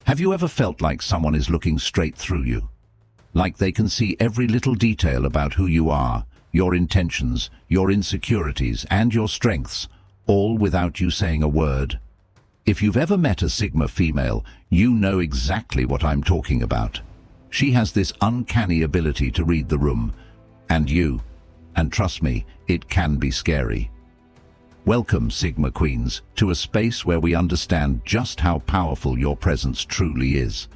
Have you ever felt like someone is looking straight through you? Like they can see every little detail about who you are, your intentions, your insecurities, and your strengths, all without you saying a word? If you've ever met a Sigma female, you know exactly what I'm talking about. She has this uncanny ability to read the room, and trust me, it can be scary. Welcome, Sigma Queens, to a space where we understand just how powerful your presence truly is.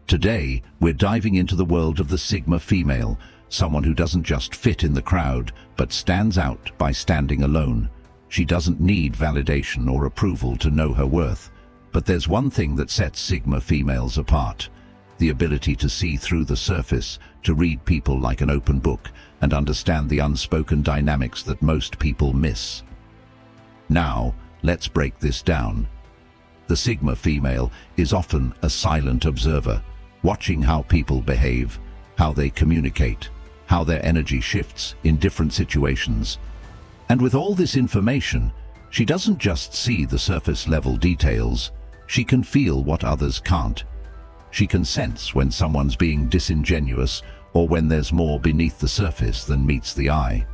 Today, we're diving into the world of the Sigma female, someone who doesn't just fit in the crowd, but stands out by standing alone. She doesn't need validation or approval to know her worth. But there's one thing that sets Sigma females apart: the ability to see through the surface, to read people like an open book, and understand the unspoken dynamics that most people miss. Now, let's break this down. The Sigma female is often a silent observer, watching how people behave, how they communicate, how their energy shifts in different situations. And with all this information, she doesn't just see the surface-level details, she can feel what others can't. She can sense when someone's being disingenuous or when there's more beneath the surface than meets the eye.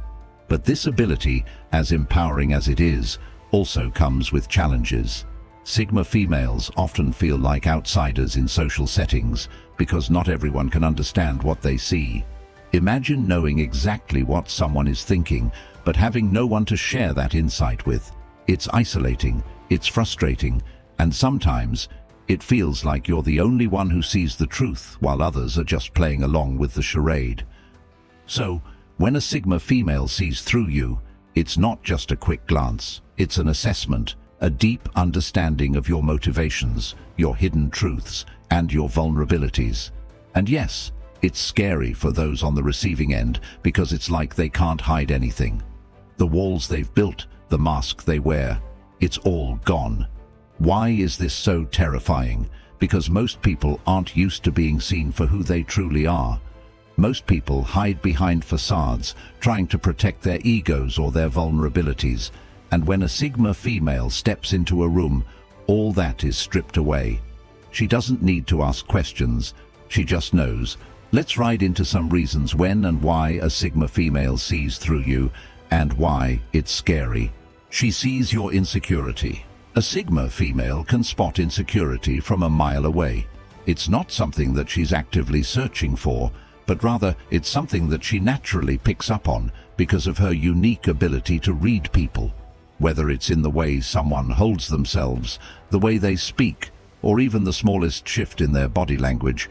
But this ability, as empowering as it is, also comes with challenges. Sigma females often feel like outsiders in social settings because not everyone can understand what they see. Imagine knowing exactly what someone is thinking, but having no one to share that insight with. It's isolating, it's frustrating, and sometimes it feels like you're the only one who sees the truth while others are just playing along with the charade. So, when a Sigma female sees through you, it's not just a quick glance, it's an assessment, a deep understanding of your motivations, your hidden truths, and your vulnerabilities. And yes, it's scary for those on the receiving end because it's like they can't hide anything. The walls they've built, the mask they wear, it's all gone. Why is this so terrifying? Because most people aren't used to being seen for who they truly are. Most people hide behind facades, trying to protect their egos or their vulnerabilities. And when a Sigma female steps into a room, all that is stripped away. She doesn't need to ask questions, she just knows. Let's ride into some reasons when and why a Sigma female sees through you, and why it's scary. She sees your insecurity. A Sigma female can spot insecurity from a mile away. It's not something that she's actively searching for, but rather it's something that she naturally picks up on because of her unique ability to read people. Whether it's in the way someone holds themselves, the way they speak, or even the smallest shift in their body language,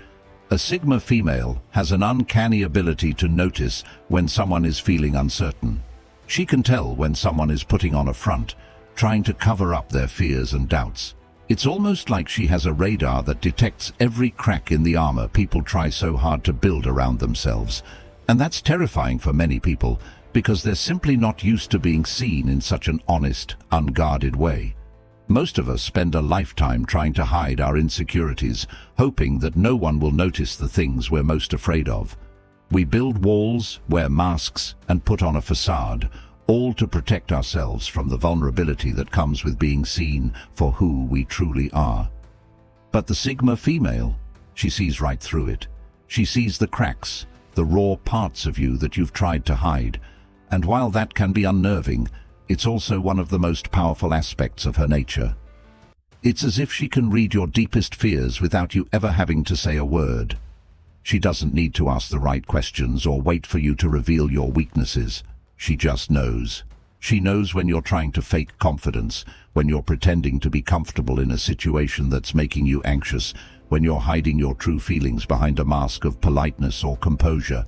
a Sigma female has an uncanny ability to notice when someone is feeling uncertain. She can tell when someone is putting on a front, trying to cover up their fears and doubts. It's almost like she has a radar that detects every crack in the armor people try so hard to build around themselves. And that's terrifying for many people because they're simply not used to being seen in such an honest, unguarded way. Most of us spend a lifetime trying to hide our insecurities, hoping that no one will notice the things we're most afraid of. We build walls, wear masks, and put on a facade, all to protect ourselves from the vulnerability that comes with being seen for who we truly are. But the Sigma female, she sees right through it. She sees the cracks, the raw parts of you that you've tried to hide. And while that can be unnerving, it's also one of the most powerful aspects of her nature. It's as if she can read your deepest fears without you ever having to say a word. She doesn't need to ask the right questions or wait for you to reveal your weaknesses. She just knows. She knows when you're trying to fake confidence, when you're pretending to be comfortable in a situation that's making you anxious, when you're hiding your true feelings behind a mask of politeness or composure.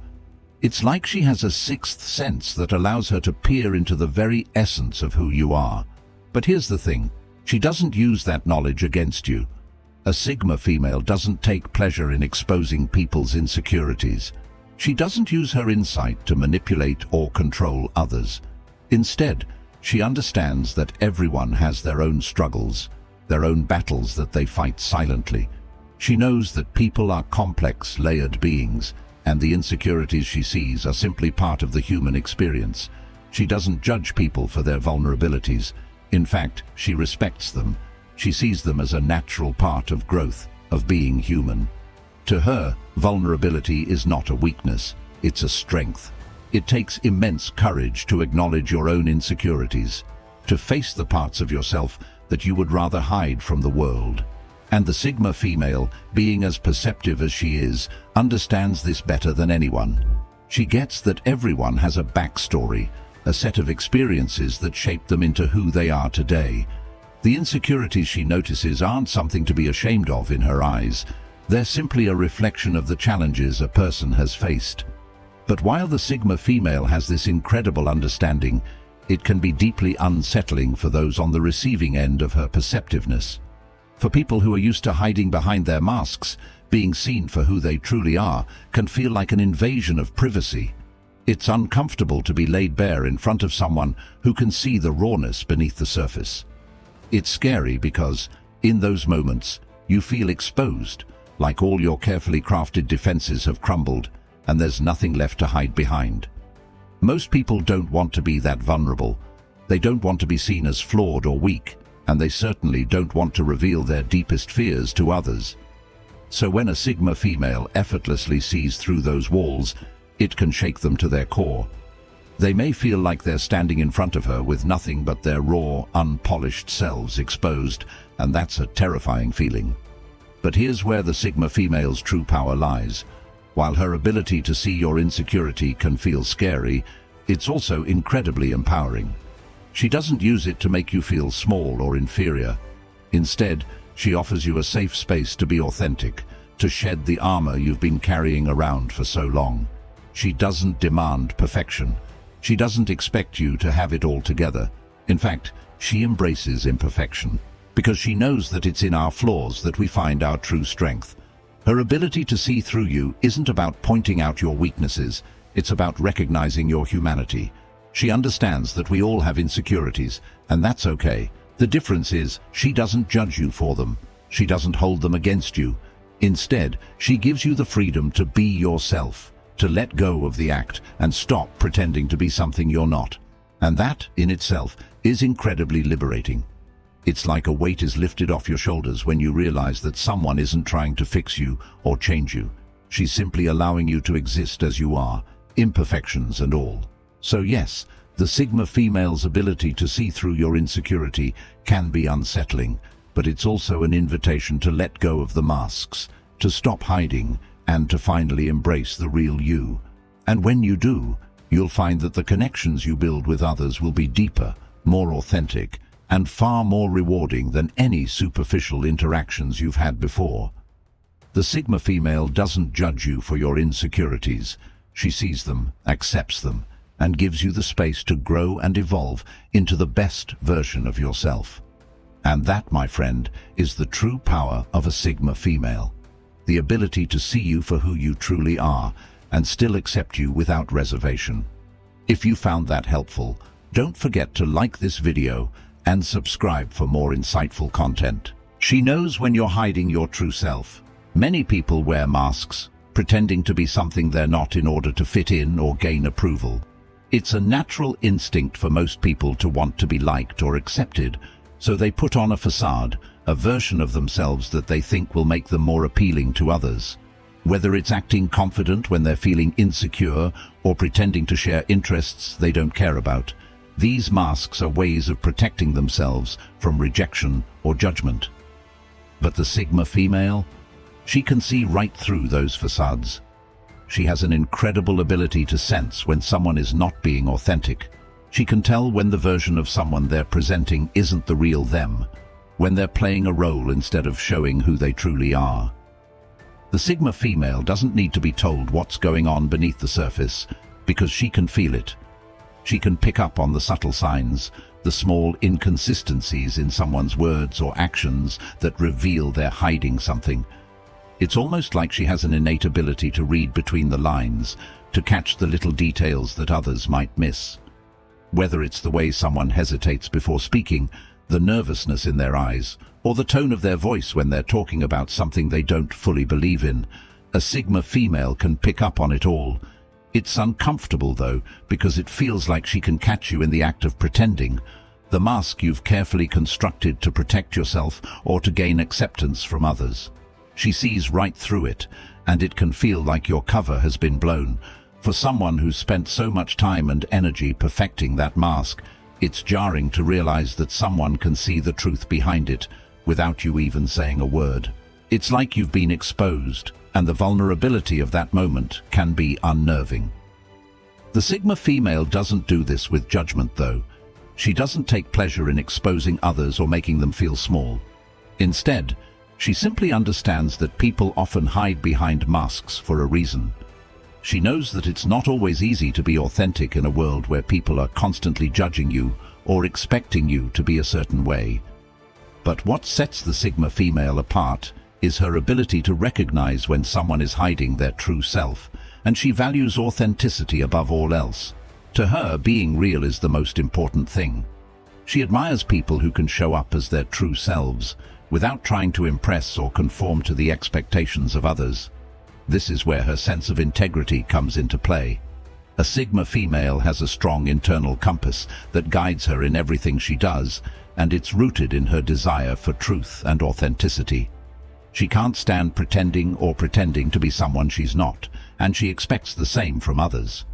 It's like she has a sixth sense that allows her to peer into the very essence of who you are. But here's the thing, she doesn't use that knowledge against you. A Sigma female doesn't take pleasure in exposing people's insecurities. She doesn't use her insight to manipulate or control others. Instead, she understands that everyone has their own struggles, their own battles that they fight silently. She knows that people are complex, layered beings, and the insecurities she sees are simply part of the human experience. She doesn't judge people for their vulnerabilities. In fact, she respects them. She sees them as a natural part of growth, of being human. To her, vulnerability is not a weakness, it's a strength. It takes immense courage to acknowledge your own insecurities, to face the parts of yourself that you would rather hide from the world. And the Sigma female, being as perceptive as she is, understands this better than anyone. She gets that everyone has a backstory, a set of experiences that shape them into who they are today. The insecurities she notices aren't something to be ashamed of in her eyes. They're simply a reflection of the challenges a person has faced. But while the Sigma female has this incredible understanding, it can be deeply unsettling for those on the receiving end of her perceptiveness. For people who are used to hiding behind their masks, being seen for who they truly are can feel like an invasion of privacy. It's uncomfortable to be laid bare in front of someone who can see the rawness beneath the surface. It's scary because, in those moments, you feel exposed, like all your carefully crafted defenses have crumbled, and there's nothing left to hide behind. Most people don't want to be that vulnerable. They don't want to be seen as flawed or weak, and they certainly don't want to reveal their deepest fears to others. So when a Sigma female effortlessly sees through those walls, it can shake them to their core. They may feel like they're standing in front of her with nothing but their raw, unpolished selves exposed, and that's a terrifying feeling. But here's where the Sigma female's true power lies. While her ability to see your insecurity can feel scary, it's also incredibly empowering. She doesn't use it to make you feel small or inferior. Instead, she offers you a safe space to be authentic, to shed the armor you've been carrying around for so long. She doesn't demand perfection. She doesn't expect you to have it all together. In fact, she embraces imperfection, because she knows that it's in our flaws that we find our true strength. Her ability to see through you isn't about pointing out your weaknesses, it's about recognizing your humanity. She understands that we all have insecurities, and that's okay. The difference is, she doesn't judge you for them. She doesn't hold them against you. Instead, she gives you the freedom to be yourself, to let go of the act and stop pretending to be something you're not. And that, in itself, is incredibly liberating. It's like a weight is lifted off your shoulders when you realize that someone isn't trying to fix you or change you. She's simply allowing you to exist as you are, imperfections and all. So yes, the Sigma female's ability to see through your insecurity can be unsettling, but it's also an invitation to let go of the masks, to stop hiding, and to finally embrace the real you. And when you do, you'll find that the connections you build with others will be deeper, more authentic, and far more rewarding than any superficial interactions you've had before. The Sigma female doesn't judge you for your insecurities. She sees them, accepts them, and gives you the space to grow and evolve into the best version of yourself. And that, my friend, is the true power of a Sigma female. The ability to see you for who you truly are and still accept you without reservation. If you found that helpful, don't forget to like this video and subscribe for more insightful content. She knows when you're hiding your true self. Many people wear masks, pretending to be something they're not in order to fit in or gain approval. It's a natural instinct for most people to want to be liked or accepted, so they put on a facade, a version of themselves that they think will make them more appealing to others. Whether it's acting confident when they're feeling insecure or pretending to share interests they don't care about, these masks are ways of protecting themselves from rejection or judgment. But the Sigma female? She can see right through those facades. She has an incredible ability to sense when someone is not being authentic. She can tell when the version of someone they're presenting isn't the real them, when they're playing a role instead of showing who they truly are. The Sigma female doesn't need to be told what's going on beneath the surface, because she can feel it. She can pick up on the subtle signs, the small inconsistencies in someone's words or actions that reveal they're hiding something. It's almost like she has an innate ability to read between the lines, to catch the little details that others might miss. Whether it's the way someone hesitates before speaking, the nervousness in their eyes, or the tone of their voice when they're talking about something they don't fully believe in, a Sigma female can pick up on it all. It's uncomfortable, though, because it feels like she can catch you in the act of pretending, the mask you've carefully constructed to protect yourself or to gain acceptance from others. She sees right through it, and it can feel like your cover has been blown. For someone who's spent so much time and energy perfecting that mask, it's jarring to realize that someone can see the truth behind it without you even saying a word. It's like you've been exposed, and the vulnerability of that moment can be unnerving. The Sigma female doesn't do this with judgment, though. She doesn't take pleasure in exposing others or making them feel small. Instead, she simply understands that people often hide behind masks for a reason. She knows that it's not always easy to be authentic in a world where people are constantly judging you or expecting you to be a certain way. But what sets the Sigma female apart is her ability to recognize when someone is hiding their true self, and she values authenticity above all else. To her, being real is the most important thing. She admires people who can show up as their true selves, without trying to impress or conform to the expectations of others. This is where her sense of integrity comes into play. A Sigma female has a strong internal compass that guides her in everything she does, and it's rooted in her desire for truth and authenticity. She can't stand pretending to be someone she's not, and she expects the same from others.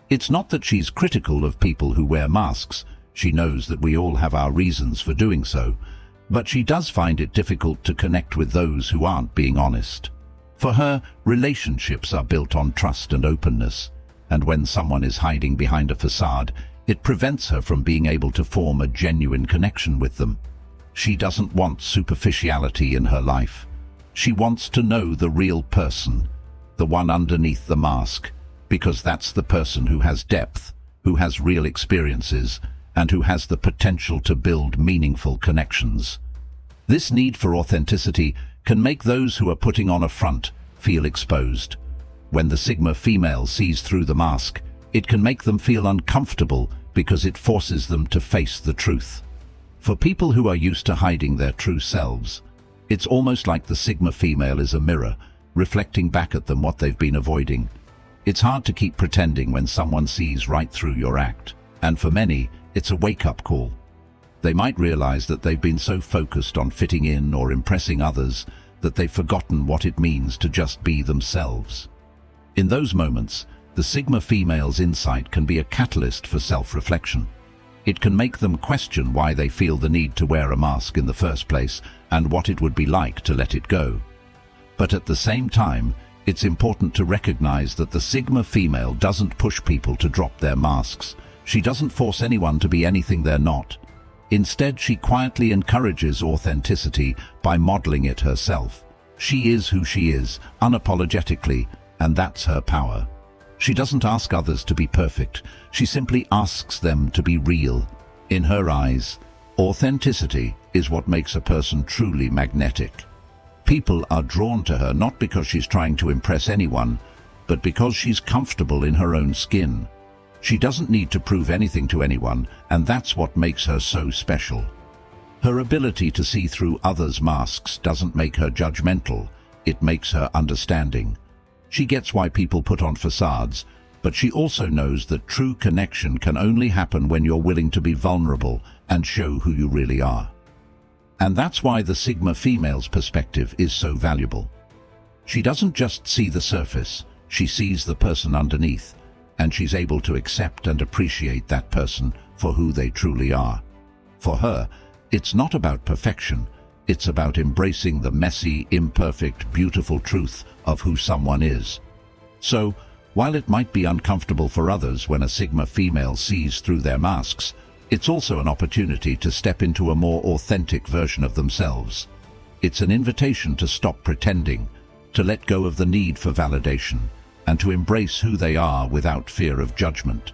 It's not that she's critical of people who wear masks. She knows that we all have our reasons for doing so, but she does find it difficult to connect with those who aren't being honest. For her, relationships are built on trust and openness, and when someone is hiding behind a facade, it prevents her from being able to form a genuine connection with them. She doesn't want superficiality in her life. She wants to know the real person, the one underneath the mask, because that's the person who has depth, who has real experiences, and who has the potential to build meaningful connections. This need for authenticity can make those who are putting on a front feel exposed. When the Sigma female sees through the mask, it can make them feel uncomfortable because it forces them to face the truth. For people who are used to hiding their true selves, it's almost like the Sigma female is a mirror, reflecting back at them what they've been avoiding. It's hard to keep pretending when someone sees right through your act, and for many, it's a wake-up call. They might realize that they've been so focused on fitting in or impressing others that they've forgotten what it means to just be themselves. In those moments, the Sigma female's insight can be a catalyst for self-reflection. It can make them question why they feel the need to wear a mask in the first place and what it would be like to let it go. But at the same time, it's important to recognize that the Sigma female doesn't push people to drop their masks. She doesn't force anyone to be anything they're not. Instead, she quietly encourages authenticity by modeling it herself. She is who she is, unapologetically, and that's her power. She doesn't ask others to be perfect. She simply asks them to be real. In her eyes, authenticity is what makes a person truly magnetic. People are drawn to her not because she's trying to impress anyone, but because she's comfortable in her own skin. She doesn't need to prove anything to anyone, and that's what makes her so special. Her ability to see through others' masks doesn't make her judgmental, it makes her understanding. She gets why people put on facades, but she also knows that true connection can only happen when you're willing to be vulnerable and show who you really are. And that's why the Sigma female's perspective is so valuable. She doesn't just see the surface, she sees the person underneath, and she's able to accept and appreciate that person for who they truly are. For her, it's not about perfection, it's about embracing the messy, imperfect, beautiful truth of who someone is. So, while it might be uncomfortable for others when a Sigma female sees through their masks, it's also an opportunity to step into a more authentic version of themselves. It's an invitation to stop pretending, to let go of the need for validation, and to embrace who they are without fear of judgment.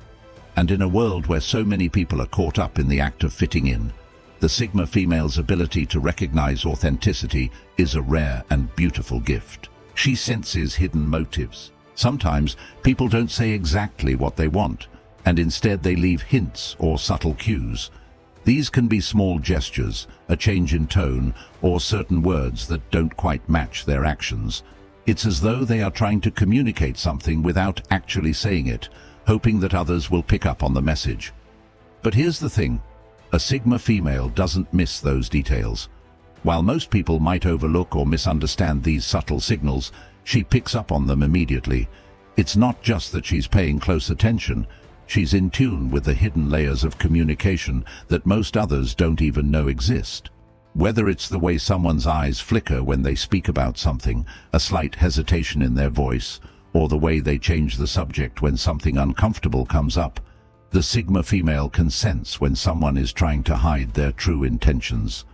And in a world where so many people are caught up in the act of fitting in, the Sigma female's ability to recognize authenticity is a rare and beautiful gift. She senses hidden motives. Sometimes people don't say exactly what they want, and instead they leave hints or subtle cues. These can be small gestures, a change in tone, or certain words that don't quite match their actions. It's as though they are trying to communicate something without actually saying it, hoping that others will pick up on the message. But here's the thing. A Sigma female doesn't miss those details. While most people might overlook or misunderstand these subtle signals, she picks up on them immediately. It's not just that she's paying close attention, she's in tune with the hidden layers of communication that most others don't even know exist. Whether it's the way someone's eyes flicker when they speak about something, a slight hesitation in their voice, or the way they change the subject when something uncomfortable comes up, the Sigma female can sense when someone is trying to hide their true intentions.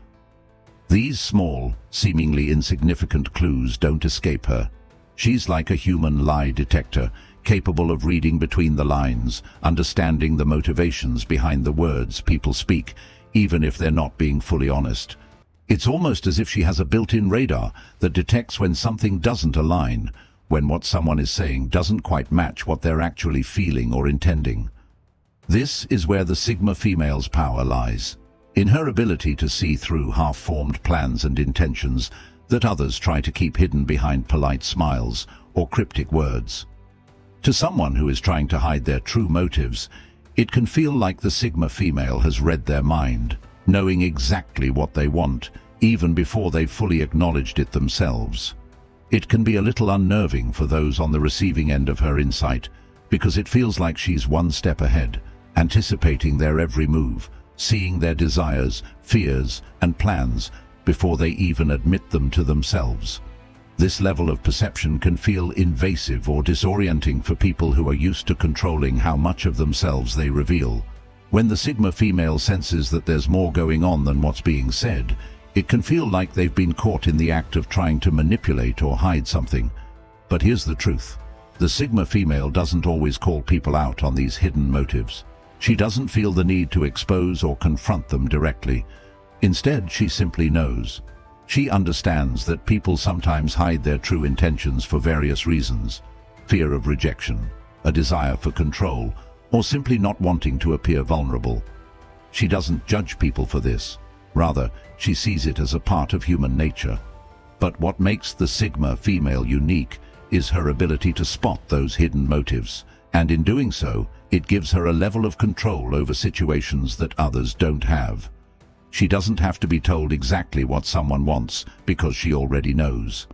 These small, seemingly insignificant clues don't escape her. She's like a human lie detector, capable of reading between the lines, understanding the motivations behind the words people speak, even if they're not being fully honest. It's almost as if she has a built-in radar that detects when something doesn't align, when what someone is saying doesn't quite match what they're actually feeling or intending. This is where the Sigma female's power lies, in her ability to see through half-formed plans and intentions that others try to keep hidden behind polite smiles or cryptic words. To someone who is trying to hide their true motives, it can feel like the Sigma female has read their mind, knowing exactly what they want, even before they've fully acknowledged it themselves. It can be a little unnerving for those on the receiving end of her insight, because it feels like she's one step ahead, anticipating their every move, seeing their desires, fears, and plans before they even admit them to themselves. This level of perception can feel invasive or disorienting for people who are used to controlling how much of themselves they reveal. When the Sigma female senses that there's more going on than what's being said, it can feel like they've been caught in the act of trying to manipulate or hide something. But here's the truth. The Sigma female doesn't always call people out on these hidden motives. She doesn't feel the need to expose or confront them directly. Instead, she simply knows. She understands that people sometimes hide their true intentions for various reasons: fear of rejection, a desire for control, or simply not wanting to appear vulnerable. She doesn't judge people for this. Rather, she sees it as a part of human nature. But what makes the Sigma female unique is her ability to spot those hidden motives, and in doing so, it gives her a level of control over situations that others don't have. She doesn't have to be told exactly what someone wants because she already knows.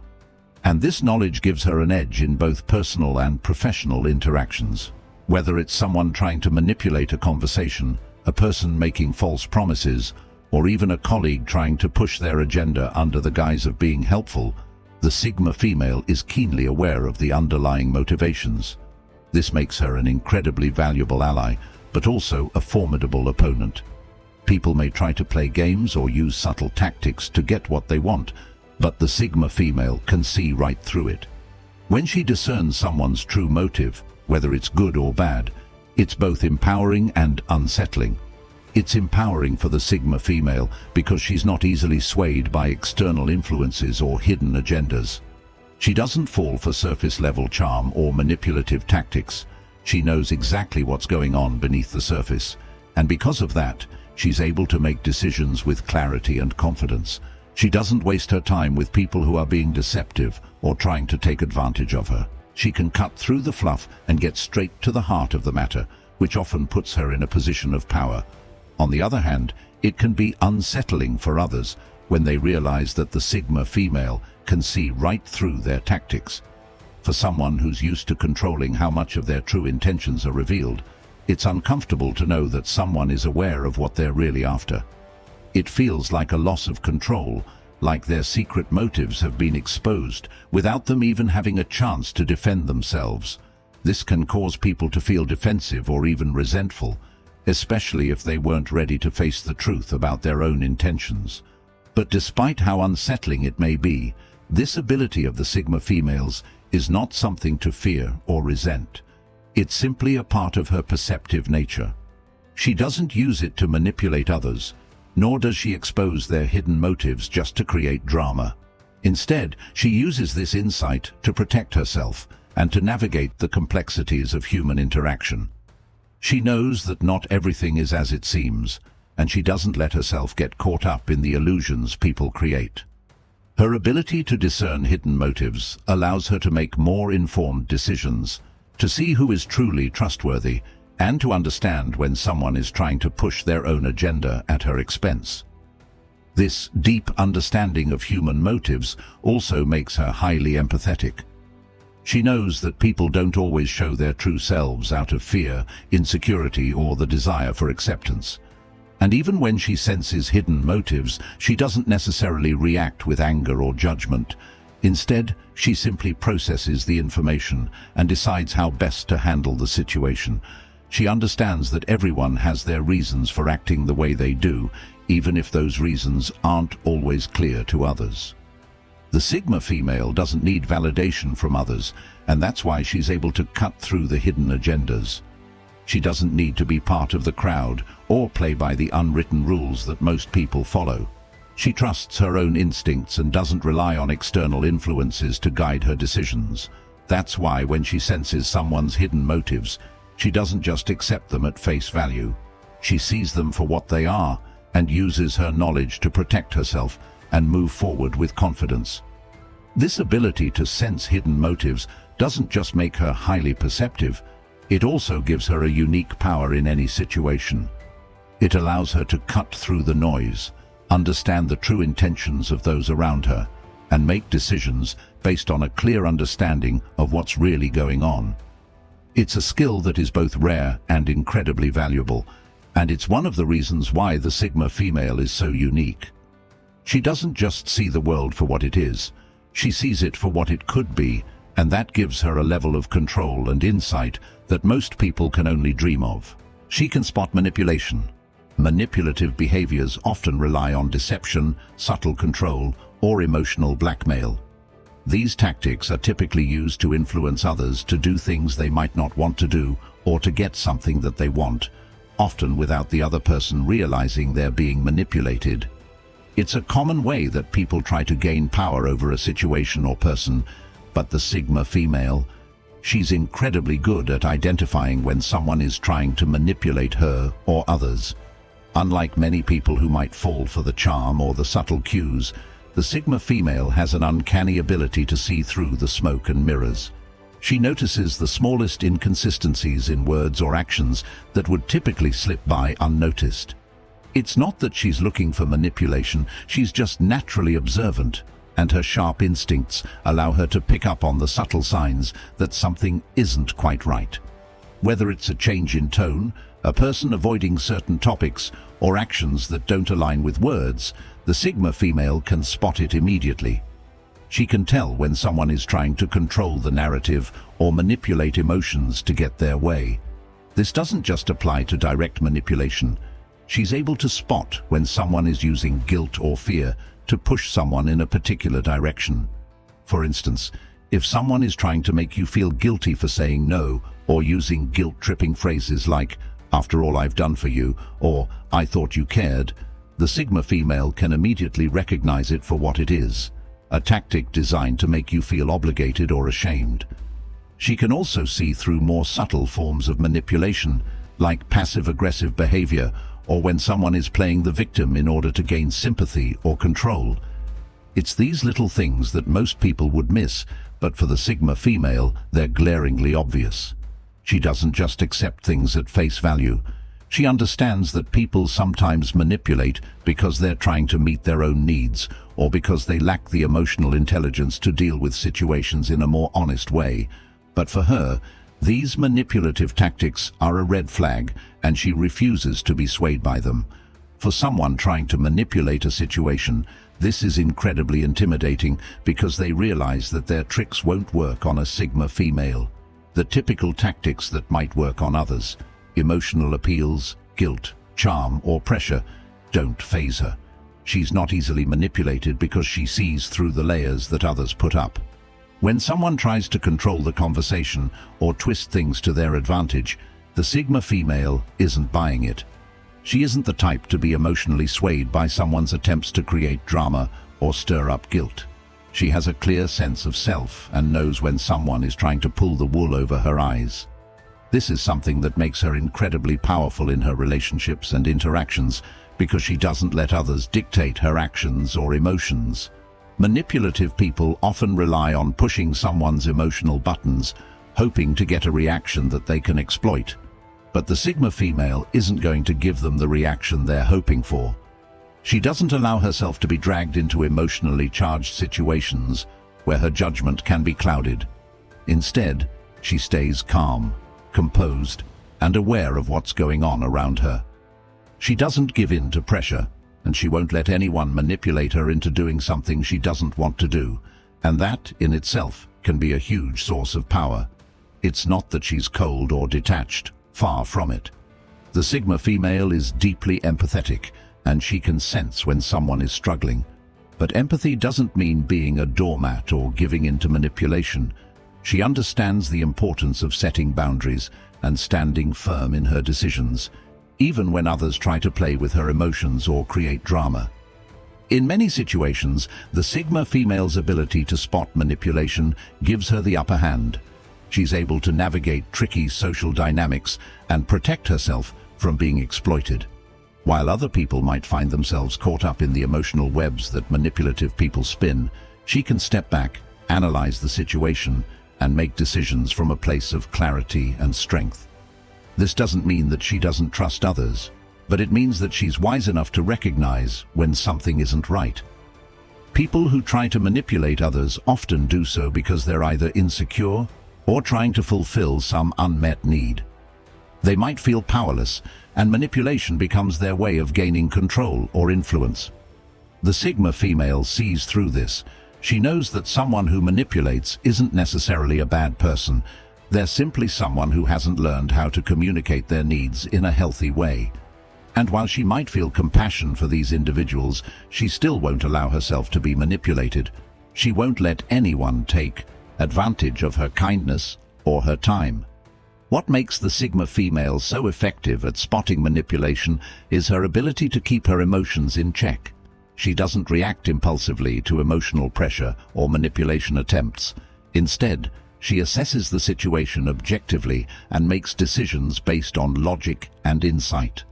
And this knowledge gives her an edge in both personal and professional interactions. Whether it's someone trying to manipulate a conversation, a person making false promises, or even a colleague trying to push their agenda under the guise of being helpful, the Sigma female is keenly aware of the underlying motivations. This makes her an incredibly valuable ally, but also a formidable opponent. People may try to play games or use subtle tactics to get what they want, but the Sigma female can see right through it. When she discerns someone's true motive, whether it's good or bad, it's both empowering and unsettling. It's empowering for the Sigma female because she's not easily swayed by external influences or hidden agendas. She doesn't fall for surface-level charm or manipulative tactics. She knows exactly what's going on beneath the surface, and because of that, she's able to make decisions with clarity and confidence. She doesn't waste her time with people who are being deceptive or trying to take advantage of her. She can cut through the fluff and get straight to the heart of the matter, which often puts her in a position of power. On the other hand, it can be unsettling for others when they realize that the Sigma female can see right through their tactics. For someone who's used to controlling how much of their true intentions are revealed, it's uncomfortable to know that someone is aware of what they're really after. It feels like a loss of control, like their secret motives have been exposed without them even having a chance to defend themselves. This can cause people to feel defensive or even resentful, especially if they weren't ready to face the truth about their own intentions. But despite how unsettling it may be, this ability of the Sigma females is not something to fear or resent. It's simply a part of her perceptive nature. She doesn't use it to manipulate others, nor does she expose their hidden motives just to create drama. Instead, she uses this insight to protect herself and to navigate the complexities of human interaction. She knows that not everything is as it seems, and she doesn't let herself get caught up in the illusions people create. Her ability to discern hidden motives allows her to make more informed decisions, to see who is truly trustworthy, and to understand when someone is trying to push their own agenda at her expense. This deep understanding of human motives also makes her highly empathetic. She knows that people don't always show their true selves out of fear, insecurity, or the desire for acceptance. And even when she senses hidden motives, she doesn't necessarily react with anger or judgment. Instead, she simply processes the information and decides how best to handle the situation. She understands that everyone has their reasons for acting the way they do, even if those reasons aren't always clear to others. The Sigma female doesn't need validation from others, and that's why she's able to cut through the hidden agendas. She doesn't need to be part of the crowd or play by the unwritten rules that most people follow. She trusts her own instincts and doesn't rely on external influences to guide her decisions. That's why when she senses someone's hidden motives, she doesn't just accept them at face value. She sees them for what they are and uses her knowledge to protect herself and move forward with confidence. This ability to sense hidden motives doesn't just make her highly perceptive, it also gives her a unique power in any situation. It allows her to cut through the noise, understand the true intentions of those around her, and make decisions based on a clear understanding of what's really going on. It's a skill that is both rare and incredibly valuable, and it's one of the reasons why the Sigma female is so unique. She doesn't just see the world for what it is, she sees it for what it could be, and that gives her a level of control and insight that most people can only dream of. She can spot manipulation. Manipulative behaviors often rely on deception, subtle control, or emotional blackmail. These tactics are typically used to influence others to do things they might not want to do or to get something that they want, often without the other person realizing they're being manipulated. It's a common way that people try to gain power over a situation or person, but the Sigma female, she's incredibly good at identifying when someone is trying to manipulate her or others. Unlike many people who might fall for the charm or the subtle cues, the Sigma female has an uncanny ability to see through the smoke and mirrors. She notices the smallest inconsistencies in words or actions that would typically slip by unnoticed. It's not that she's looking for manipulation, she's just naturally observant, and her sharp instincts allow her to pick up on the subtle signs that something isn't quite right. Whether it's a change in tone, a person avoiding certain topics, or actions that don't align with words, the Sigma female can spot it immediately. She can tell when someone is trying to control the narrative or manipulate emotions to get their way. This doesn't just apply to direct manipulation. She's able to spot when someone is using guilt or fear to push someone in a particular direction. For instance, if someone is trying to make you feel guilty for saying no, or using guilt-tripping phrases like, "After all I've done for you," or "I thought you cared," the Sigma female can immediately recognize it for what it is, a tactic designed to make you feel obligated or ashamed. She can also see through more subtle forms of manipulation, like passive-aggressive behavior, or when someone is playing the victim in order to gain sympathy or control. It's these little things that most people would miss, but for the Sigma female, they're glaringly obvious. She doesn't just accept things at face value. She understands that people sometimes manipulate because they're trying to meet their own needs, or because they lack the emotional intelligence to deal with situations in a more honest way. But for her, these manipulative tactics are a red flag, and she refuses to be swayed by them. For someone trying to manipulate a situation, this is incredibly intimidating because they realize that their tricks won't work on a Sigma female. The typical tactics that might work on others, emotional appeals, guilt, charm, or pressure, don't faze her. She's not easily manipulated because she sees through the layers that others put up. When someone tries to control the conversation or twist things to their advantage, the Sigma female isn't buying it. She isn't the type to be emotionally swayed by someone's attempts to create drama or stir up guilt. She has a clear sense of self and knows when someone is trying to pull the wool over her eyes. This is something that makes her incredibly powerful in her relationships and interactions because she doesn't let others dictate her actions or emotions. Manipulative people often rely on pushing someone's emotional buttons, hoping to get a reaction that they can exploit. But the Sigma female isn't going to give them the reaction they're hoping for. She doesn't allow herself to be dragged into emotionally charged situations where her judgment can be clouded. Instead, she stays calm, composed, and aware of what's going on around her. She doesn't give in to pressure, and she won't let anyone manipulate her into doing something she doesn't want to do, and that, in itself, can be a huge source of power. It's not that she's cold or detached, far from it. The Sigma female is deeply empathetic, and she can sense when someone is struggling. But empathy doesn't mean being a doormat or giving in to manipulation. She understands the importance of setting boundaries and standing firm in her decisions, even when others try to play with her emotions or create drama. In many situations, the Sigma female's ability to spot manipulation gives her the upper hand. She's able to navigate tricky social dynamics and protect herself from being exploited. While other people might find themselves caught up in the emotional webs that manipulative people spin, she can step back, analyze the situation, and make decisions from a place of clarity and strength. This doesn't mean that she doesn't trust others, but it means that she's wise enough to recognize when something isn't right. People who try to manipulate others often do so because they're either insecure or trying to fulfill some unmet need. They might feel powerless, and manipulation becomes their way of gaining control or influence. The Sigma female sees through this. She knows that someone who manipulates isn't necessarily a bad person. They're simply someone who hasn't learned how to communicate their needs in a healthy way. And while she might feel compassion for these individuals, she still won't allow herself to be manipulated. She won't let anyone take advantage of her kindness or her time. What makes the Sigma female so effective at spotting manipulation is her ability to keep her emotions in check. She doesn't react impulsively to emotional pressure or manipulation attempts. Instead, she assesses the situation objectively and makes decisions based on logic and insight.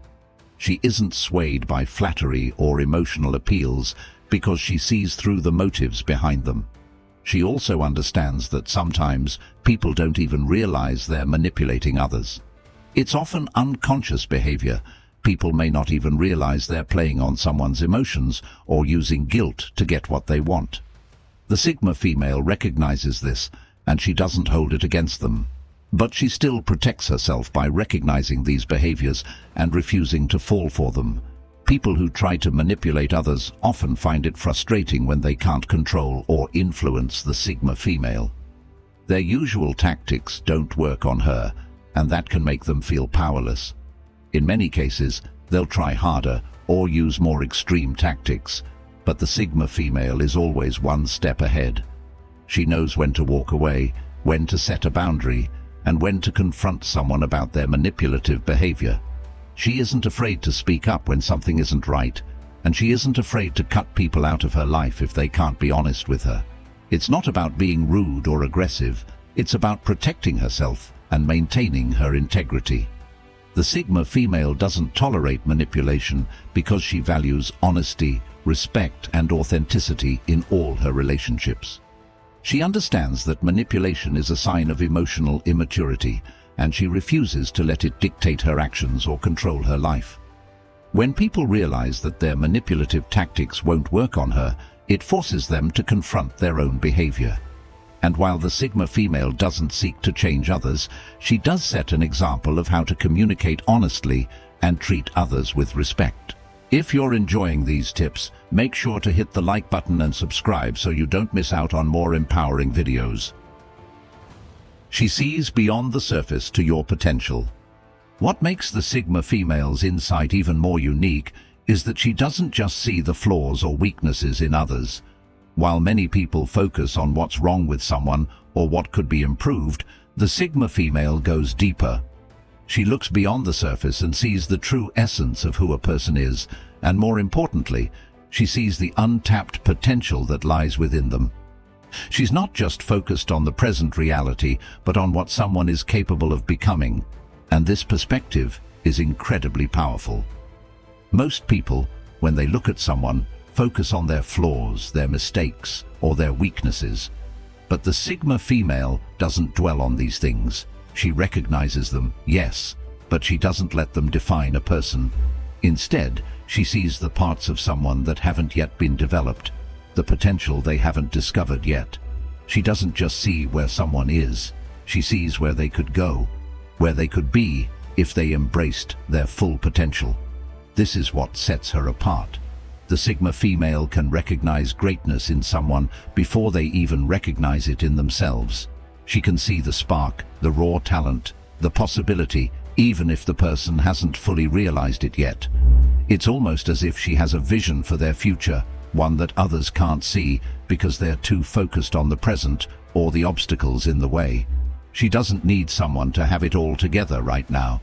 She isn't swayed by flattery or emotional appeals because she sees through the motives behind them. She also understands that sometimes people don't even realize they're manipulating others. It's often unconscious behavior. People may not even realize they're playing on someone's emotions or using guilt to get what they want. The Sigma female recognizes this, and she doesn't hold it against them. But she still protects herself by recognizing these behaviors and refusing to fall for them. People who try to manipulate others often find it frustrating when they can't control or influence the Sigma female. Their usual tactics don't work on her, and that can make them feel powerless. In many cases, they'll try harder or use more extreme tactics, but the Sigma female is always one step ahead. She knows when to walk away, when to set a boundary, and when to confront someone about their manipulative behavior. She isn't afraid to speak up when something isn't right, and she isn't afraid to cut people out of her life if they can't be honest with her. It's not about being rude or aggressive, it's about protecting herself and maintaining her integrity. The Sigma female doesn't tolerate manipulation because she values honesty, respect, and authenticity in all her relationships. She understands that manipulation is a sign of emotional immaturity, and she refuses to let it dictate her actions or control her life. When people realize that their manipulative tactics won't work on her, it forces them to confront their own behavior. And while the Sigma female doesn't seek to change others, she does set an example of how to communicate honestly and treat others with respect. If you're enjoying these tips, make sure to hit the like button and subscribe so you don't miss out on more empowering videos. She sees beyond the surface to your potential. What makes the Sigma female's insight even more unique is that she doesn't just see the flaws or weaknesses in others. While many people focus on what's wrong with someone or what could be improved, the Sigma female goes deeper. She looks beyond the surface and sees the true essence of who a person is, and more importantly, she sees the untapped potential that lies within them. She's not just focused on the present reality, but on what someone is capable of becoming, and this perspective is incredibly powerful. Most people, when they look at someone, focus on their flaws, their mistakes, or their weaknesses. But the Sigma female doesn't dwell on these things. She recognizes them, yes, but she doesn't let them define a person. Instead, She sees the parts of someone that haven't yet been developed, the potential they haven't discovered yet. She doesn't just see where someone is, she sees where they could go, where they could be if they embraced their full potential. This is what sets her apart. The Sigma female can recognize greatness in someone before they even recognize it in themselves. She can see the spark, the raw talent, the possibility, even if the person hasn't fully realized it yet. It's almost as if she has a vision for their future, one that others can't see because they're too focused on the present or the obstacles in the way. She doesn't need someone to have it all together right now.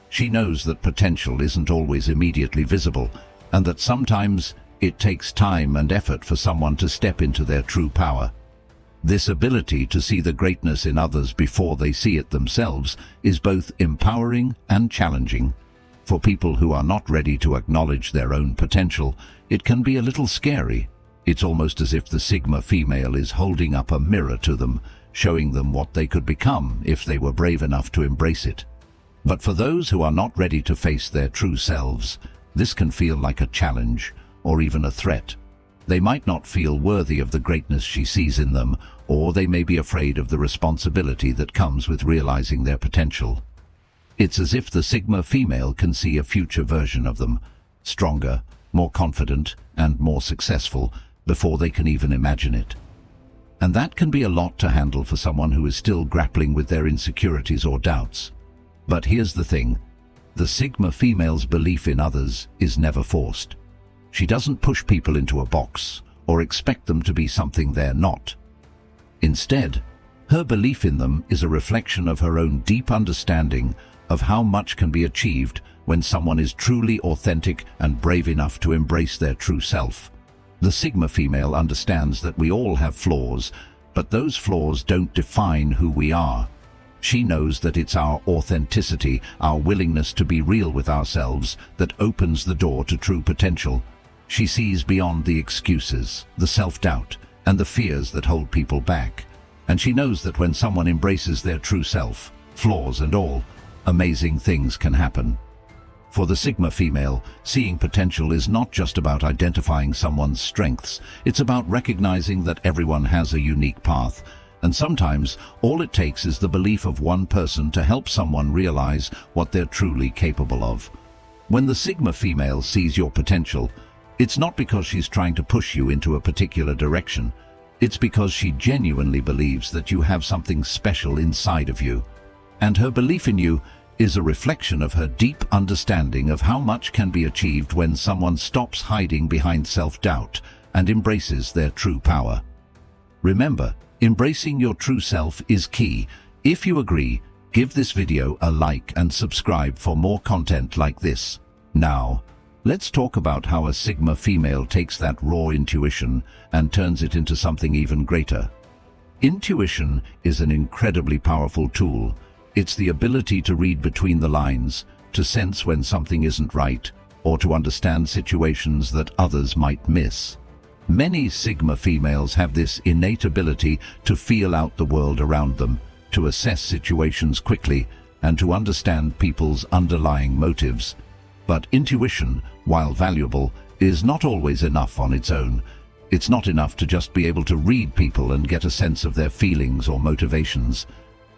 She knows that potential isn't always immediately visible, and that sometimes it takes time and effort for someone to step into their true power. This ability to see the greatness in others before they see it themselves is both empowering and challenging. For people who are not ready to acknowledge their own potential, it can be a little scary. It's almost as if the Sigma female is holding up a mirror to them, showing them what they could become if they were brave enough to embrace it. But for those who are not ready to face their true selves, this can feel like a challenge or even a threat. They might not feel worthy of the greatness she sees in them, or they may be afraid of the responsibility that comes with realizing their potential. It's as if the Sigma female can see a future version of them, stronger, more confident, and more successful, before they can even imagine it. And that can be a lot to handle for someone who is still grappling with their insecurities or doubts. But here's the thing, the Sigma female's belief in others is never forced. She doesn't push people into a box or expect them to be something they're not. Instead, her belief in them is a reflection of her own deep understanding of how much can be achieved when someone is truly authentic and brave enough to embrace their true self. The Sigma female understands that we all have flaws, but those flaws don't define who we are. She knows that it's our authenticity, our willingness to be real with ourselves, that opens the door to true potential. She sees beyond the excuses, the self-doubt, and the fears that hold people back. And she knows that when someone embraces their true self, flaws and all, amazing things can happen. For the Sigma female, seeing potential is not just about identifying someone's strengths, it's about recognizing that everyone has a unique path. And sometimes, all it takes is the belief of one person to help someone realize what they're truly capable of. When the Sigma female sees your potential, it's not because she's trying to push you into a particular direction. It's because she genuinely believes that you have something special inside of you. And her belief in you is a reflection of her deep understanding of how much can be achieved when someone stops hiding behind self-doubt and embraces their true power. Remember, embracing your true self is key. If you agree, give this video a like and subscribe for more content like this. Now, let's talk about how a Sigma female takes that raw intuition and turns it into something even greater. Intuition is an incredibly powerful tool. It's the ability to read between the lines, to sense when something isn't right, or to understand situations that others might miss. Many Sigma females have this innate ability to feel out the world around them, to assess situations quickly, and to understand people's underlying motives. But intuition, while valuable, is not always enough on its own. It's not enough to just be able to read people and get a sense of their feelings or motivations.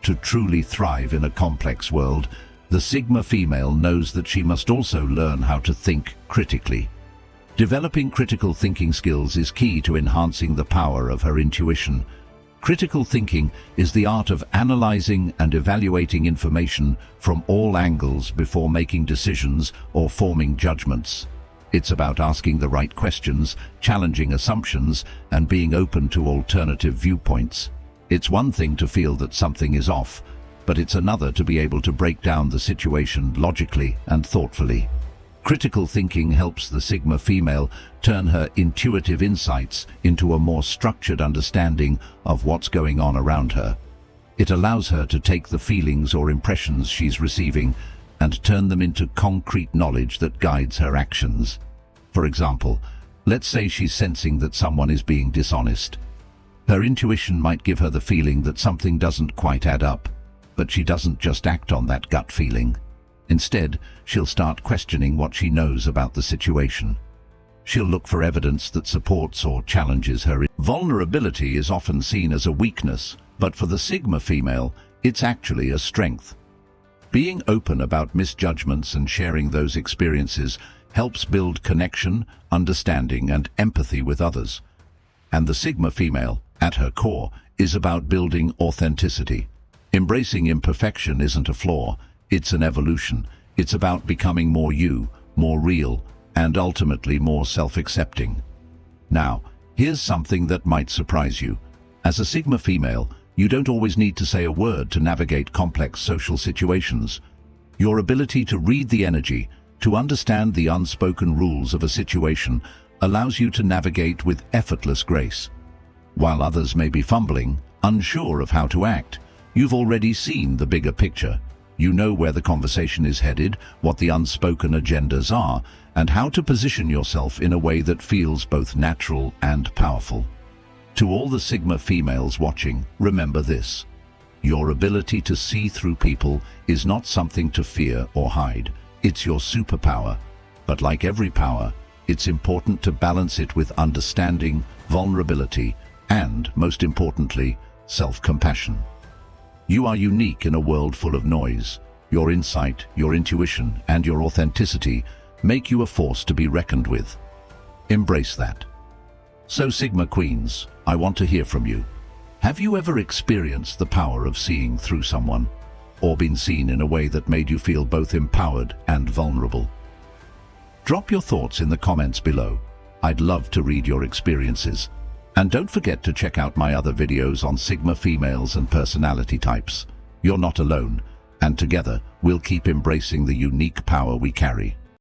To truly thrive in a complex world, the Sigma female knows that she must also learn how to think critically. Developing critical thinking skills is key to enhancing the power of her intuition. Critical thinking is the art of analyzing and evaluating information from all angles before making decisions or forming judgments. It's about asking the right questions, challenging assumptions, and being open to alternative viewpoints. It's one thing to feel that something is off, but it's another to be able to break down the situation logically and thoughtfully. Critical thinking helps the Sigma female turn her intuitive insights into a more structured understanding of what's going on around her. It allows her to take the feelings or impressions she's receiving and turn them into concrete knowledge that guides her actions. For example, let's say she's sensing that someone is being dishonest. Her intuition might give her the feeling that something doesn't quite add up, but she doesn't just act on that gut feeling. Instead, she'll start questioning what she knows about the situation. She'll look for evidence that supports or challenges her. Vulnerability is often seen as a weakness, but for the Sigma female, it's actually a strength. Being open about misjudgments and sharing those experiences helps build connection, understanding, and empathy with others. And the Sigma female, at her core, is about building authenticity. Embracing imperfection isn't a flaw, it's an evolution. It's about becoming more you, more real, and ultimately more self-accepting. Now, here's something that might surprise you. As a Sigma female, you don't always need to say a word to navigate complex social situations. Your ability to read the energy, to understand the unspoken rules of a situation, allows you to navigate with effortless grace. While others may be fumbling, unsure of how to act, you've already seen the bigger picture. You know where the conversation is headed, what the unspoken agendas are, and how to position yourself in a way that feels both natural and powerful. To all the Sigma females watching, remember this. Your ability to see through people is not something to fear or hide. It's your superpower. But like every power, it's important to balance it with understanding, vulnerability, and, most importantly, self-compassion. You are unique in a world full of noise. Your insight, your intuition, and your authenticity make you a force to be reckoned with. Embrace that. So Sigma Queens, I want to hear from you. Have you ever experienced the power of seeing through someone, or been seen in a way that made you feel both empowered and vulnerable? Drop your thoughts in the comments below. I'd love to read your experiences. And don't forget to check out my other videos on Sigma females and personality types. You're not alone, and together we'll keep embracing the unique power we carry.